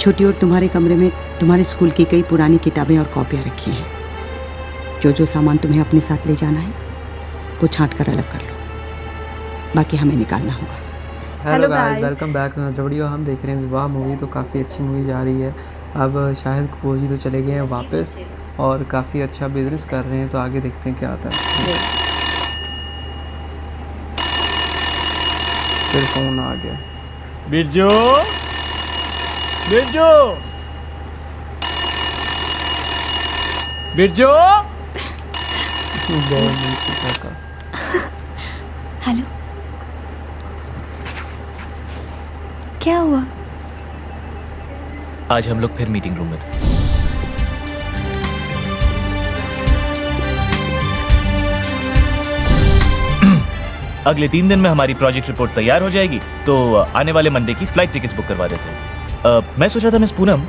छोटी और तुम्हारे कमरे में तुम्हारे स्कूल की कई पुरानी किताबें और कॉपियां रखी हैं। जो जो सामान तुम्हें अपने साथ ले जाना है वो छांट कर अलग कर लो, बाकी हमें निकालना होगा। Hello guys, welcome back to another video. हम देख रहे हैं विवाह मूवी। तो काफ़ी अच्छी मूवी जा रही है। अब शाहिद कपूर जी तो चले गए हैं वापस और काफ़ी अच्छा बिजनेस कर रहे हैं। तो आगे देखते हैं क्या आता है। फिर फोन आ गया। बिरजू, बिरजू, बिरजू। गवर्नमेंट से का हेलो, क्या हुआ? आज हम लोग फिर मीटिंग रूम में थे। अगले 3 दिन में हमारी प्रोजेक्ट रिपोर्ट तैयार हो जाएगी, तो आने वाले मंडे की फ्लाइट टिकट्स बुक करवा देते हैं। मैं सोच रहा था miss Poonam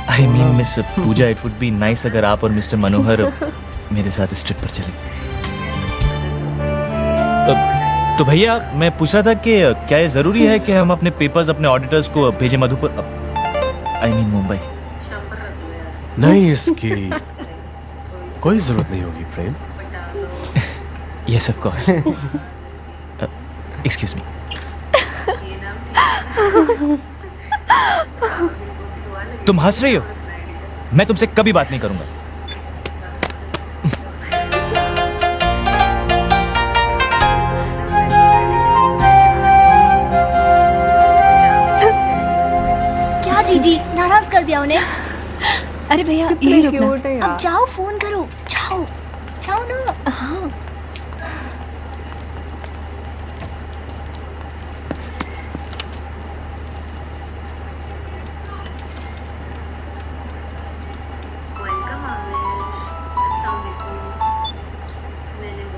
I mean miss Pooja, it would be nice अगर आप और मिस्टर मनोहर मेरे साथ इस ट्रिप पर चले। तो भैया मैं पूछ रहा था कि क्या ये जरूरी है कि हम अपने पेपर्स अपने ऑडिटर्स को भेजें मधुपुर, आई मीन मुंबई? नहीं, इसकी कोई जरूरत नहीं होगी Prem. Yes of course. Excuse me. तुम हंस रही हो? मैं तुमसे कभी बात नहीं करूंगा। क्या जीजी, नाराज कर दिया उन्हें? अरे भैया यही रुकना। अब जाओ, फोन करो, जाओ जाओ ना। हाँ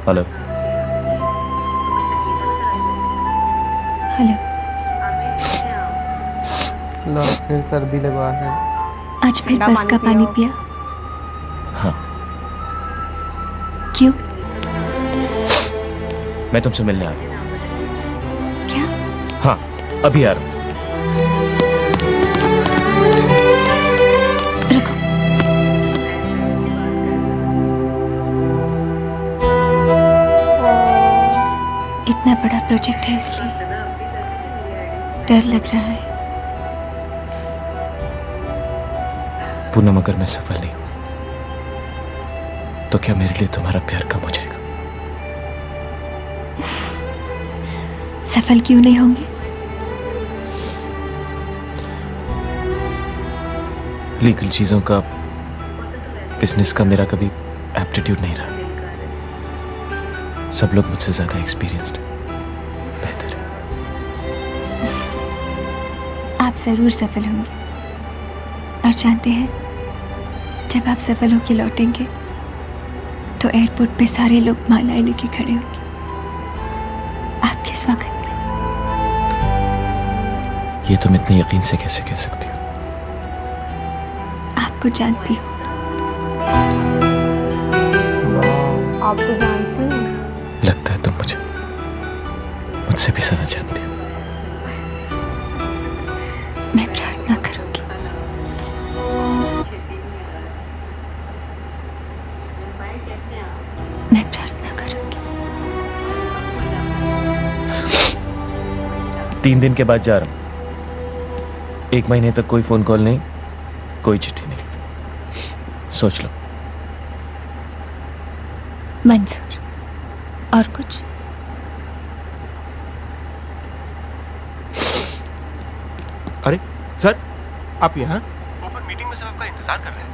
हेलो हेलो, लो फिर सर्दी लगा है। आज फिर बर्फ का पानी पिया? हाँ, क्यों? मैं तुमसे मिलने आ रहा हूँ। क्या? हाँ, अभी आ रहा हूँ। रुको। इतना बड़ा प्रोजेक्ट है इसलिए डर लग रहा है। पूनम, अगर मैं सफल नहीं हुआ तो क्या मेरे लिए तुम्हारा प्यार कम हो जाएगा? सफल क्यों नहीं होंगे? लीगल चीजों का, बिजनेस का मेरा कभी एप्टीट्यूड नहीं रहा। सब लोग मुझसे ज्यादा एक्सपीरियंस्ड, बेहतर। आप जरूर सफल होंगे। और जानते हैं, जब आप सफल होकर लौटेंगे तो एयरपोर्ट पे सारे लोग मालाएं लेके खड़े होंगे आपके स्वागत में। ये तुम इतने यकीन से कैसे कह सकती हो? आपको जानती हूँ। आपको जानती हूँ। लगता है तुम मुझे मुझसे भी ज्यादा जानती हो। मैं प्रार्थना करूंगी। मैं प्रार्थना करूंगी। 3 दिन के बाद जा रहा हूं। 1 महीने तक कोई फोन कॉल नहीं, कोई चिट्ठी नहीं। सोच लो। मंजूर। और कुछ? अरे सर, आप यहाँ? ऊपर मीटिंग में सब आपका इंतजार कर रहे हैं।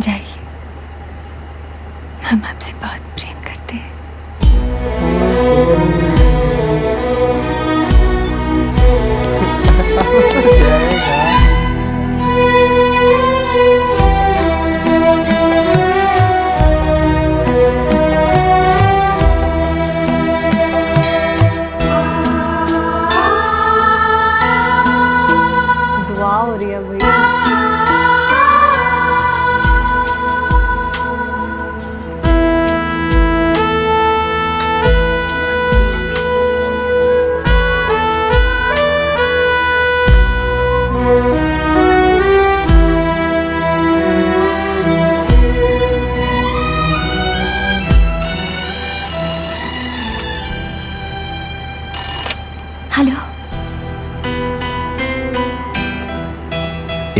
जाइए, हम आपसे बहुत प्रेम करते हैं। दुआ हो रही है भैया।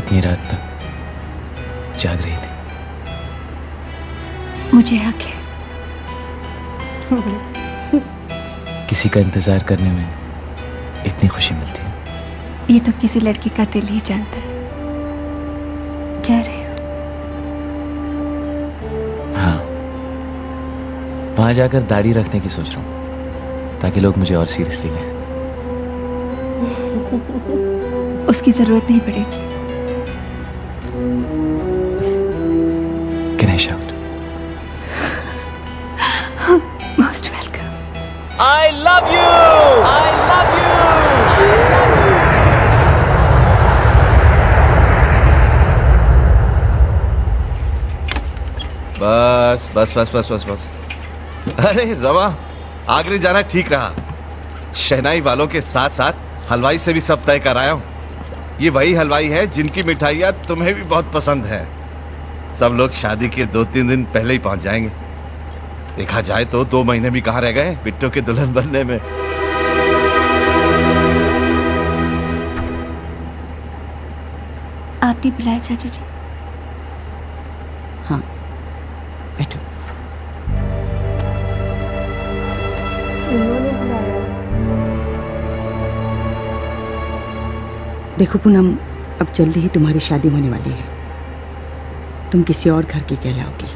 इतनी रात तक जाग रही थी। मुझे हक है। किसी का इंतजार करने में इतनी खुशी मिलती है। ये तो किसी लड़की का दिल ही जानता है। जा रहे हो? हाँ, वहां जाकर दाढ़ी रखने की सोच रहा हूं ताकि लोग मुझे और सीरियसली लें। उसकी जरूरत नहीं पड़ेगी। Can I shout? Most welcome. I love you! I love you! बस बस बस बस बस बस। अरे रवा, आगरे जाना ठीक रहा। शहनाई वालों के साथ साथ हलवाई से भी सब तय कराया हूं। ये वही हलवाई है जिनकी मिठाइयाँ तुम्हें भी बहुत पसंद है। सब लोग शादी के 2-3 दिन पहले ही पहुंच जाएंगे। देखा जाए तो 2 महीने भी कहाँ रह गए बिट्टू के दुल्हन बनने में। आपने बुलाया चाचा जी? हाँ, बैठो। इन्होंने बुलाया। देखो पूनम, अब जल्दी ही तुम्हारी शादी होने वाली है। तुम किसी और घर की कहलाओगी।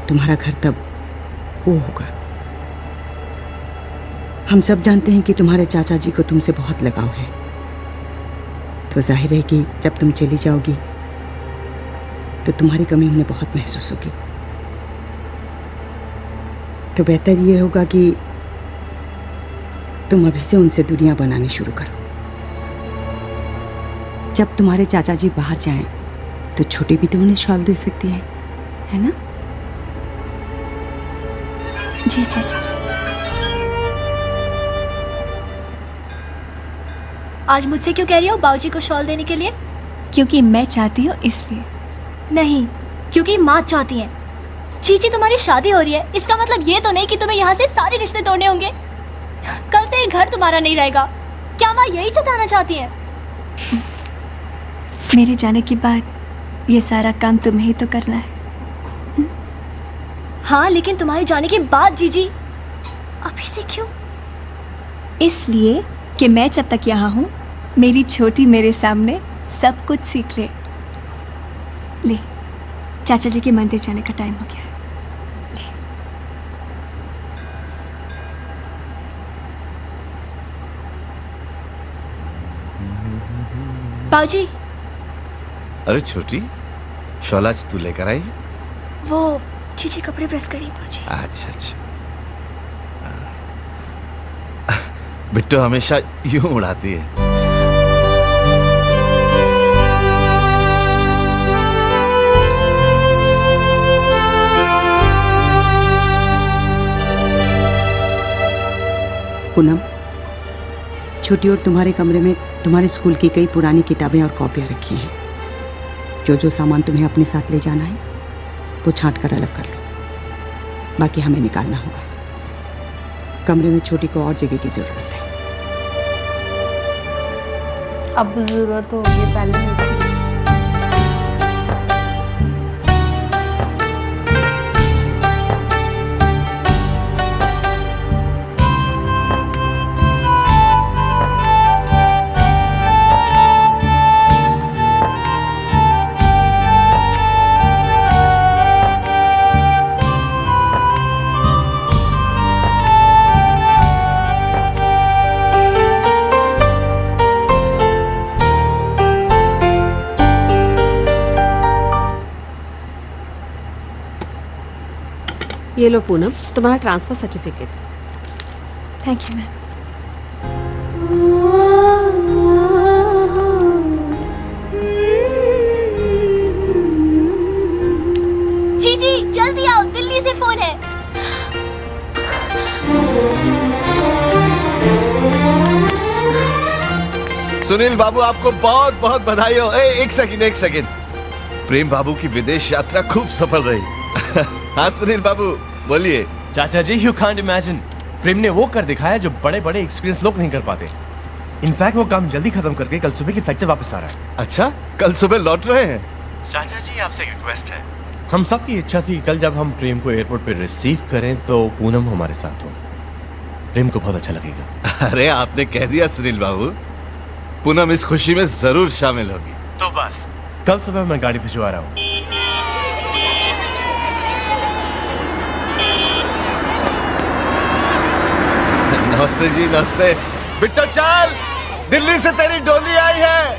तुम्हारा घर तब वो होगा। हम सब जानते हैं कि तुम्हारे चाचा जी को तुमसे बहुत लगाव है, तो जाहिर है कि जब तुम चली जाओगी तो तुम्हारी कमी उन्हें बहुत महसूस होगी। तो बेहतर यह होगा कि तुम अभी से उनसे दूरियां बनानी शुरू करो। जब तुम्हारे चाचा जी बाहर जाएं तो छोटी भी तो उन्हें शॉल दे सकती है ना? जी चाचा जी। आज मुझसे क्यों कह रही हो बाबूजी को शॉल देने के लिए? क्योंकि मैं चाहती हूँ इसलिए। नहीं, क्योंकि माँ चाहती है। चीची, तुम्हारी शादी हो रही है, इसका मतलब ये तो नहीं कि तुम्हें यहाँ से सारे रिश्ते तोड़ने होंगे। कल से ये घर तुम्हारा नहीं रहेगा। क्या माँ यही जताना चाहती है? मेरे जाने के बाद ये सारा काम तुम्हें ही तो करना है। हाँ, लेकिन तुम्हारे जाने के बाद जीजी, अभी से क्यों? इसलिए कि मैं जब तक यहाँ हूँ मेरी छोटी मेरे सामने सब कुछ सीख ले। ले, चाचा जी के मंदिर जाने का टाइम हो गया है। ले। बाबूजी, अरे छोटी, शॉल आज तू लेकर आई? वो चीची कपड़े प्रेस करी बाबूजी। अच्छा अच्छा। बिट्टू हमेशा यूं उड़ाती है। पूनम, छोटी और तुम्हारे कमरे में तुम्हारे स्कूल की कई पुरानी किताबें और कॉपियां रखी हैं। जो सामान तुम्हें अपने साथ ले जाना है वो छांट कर अलग कर लो, बाकी हमें निकालना होगा। कमरे में छोटी को और जगह की जरूरत है। अब जरूरत होगी, पहले नहीं थी। ये लो पूनम, तुम्हारा transfer certificate. Thank you ma'am. जीजी, जल्दी आओ, दिल्ली से फोन है। सुनील बाबू, आपको बहुत बहुत बधाई हो। एक सेकंड। प्रेम बाबू की विदेश यात्रा खूब सफल रही। हाँ सुनील बाबू, बोलिए। चाचा जी, यू कांट इमेजिन, प्रेम ने वो कर दिखाया जो बड़े बड़े एक्सपीरियंस लोग नहीं कर पाते। इनफैक्ट वो काम जल्दी खत्म करके कल सुबह की फ्लाइट से वापस आ रहा है। अच्छा, कल सुबह लौट रहे हैं? चाचा जी, आपसे एक रिक्वेस्ट है। हम सब की इच्छा थी कल जब हम प्रेम को एयरपोर्ट पे रिसीव करें तो पूनम हमारे साथ हो। प्रेम को बहुत अच्छा लगेगा। अरे आपने कह दिया सुनील बाबू, पूनम इस खुशी में जरूर शामिल होगी। तो बस कल सुबह मैं गाड़ी भिजवा रहा हूँ। नमस्ते जी, नमस्ते। बिट्टो चल, दिल्ली से तेरी डोली आई है।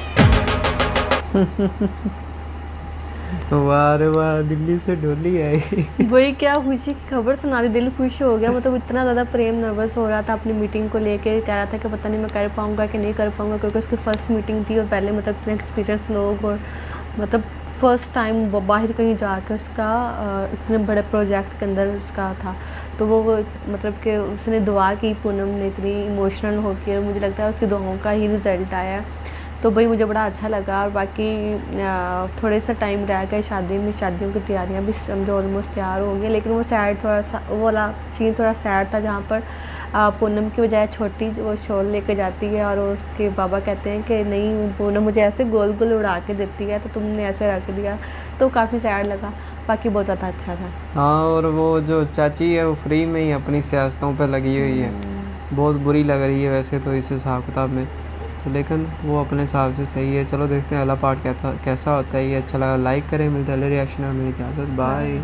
वाह रे वाह, दिल्ली से डोली आई। वही क्या खुशी की खबर सुना दी, दिल खुश हो गया। मतलब इतना ज़्यादा प्रेम नर्वस हो रहा था अपनी मीटिंग को लेके, कह रहा था कि पता नहीं मैं कर पाऊंगा कि नहीं कर पाऊंगा, क्योंकि उसकी फर्स्ट मीटिंग थी और पहले मतलब इतने एक्सपीरियंस लोग, और मतलब फर्स्ट टाइम बाहर कहीं जाकर उसका इतने बड़े प्रोजेक्ट के अंदर उसका था। तो वो मतलब कि उसने दुआ की पूनम ने इतनी इमोशनल होकर, मुझे लगता है उसकी दुआओं का ही रिज़ल्ट आया। तो भाई मुझे बड़ा अच्छा लगा। और बाकी थोड़े सा टाइम रह गया शादी में, शादियों की तैयारियां भी समझो ऑलमोस्ट तैयार हो गई, लेकिन वो सैड थोड़ा सा, वो वाला सीन थोड़ा सैड था जहाँ पर पूनम की बजाय छोटी वो शॉल लेके जाती है और उसके बाबा कहते हैं कि नहीं पूनम मुझे ऐसे गोल गोल उड़ा के देती है तो तुमने ऐसे रख दिया, तो काफ़ी सैड लगा। बाकी बहुत ज़्यादा अच्छा था। हाँ, और वो जो चाची है वो फ्री में ही अपनी सियासतों पे लगी हुई है, बहुत बुरी लग रही है वैसे तो इस हिसाब किताब में, तो लेकिन वो अपने हिसाब से सही है। चलो देखते हैं अगला पार्ट कैसा होता है। ये अच्छा लगा, लाइक करें, मिलते हैं अगले रिएक्शन में। मेरी इजाज़त, बाय।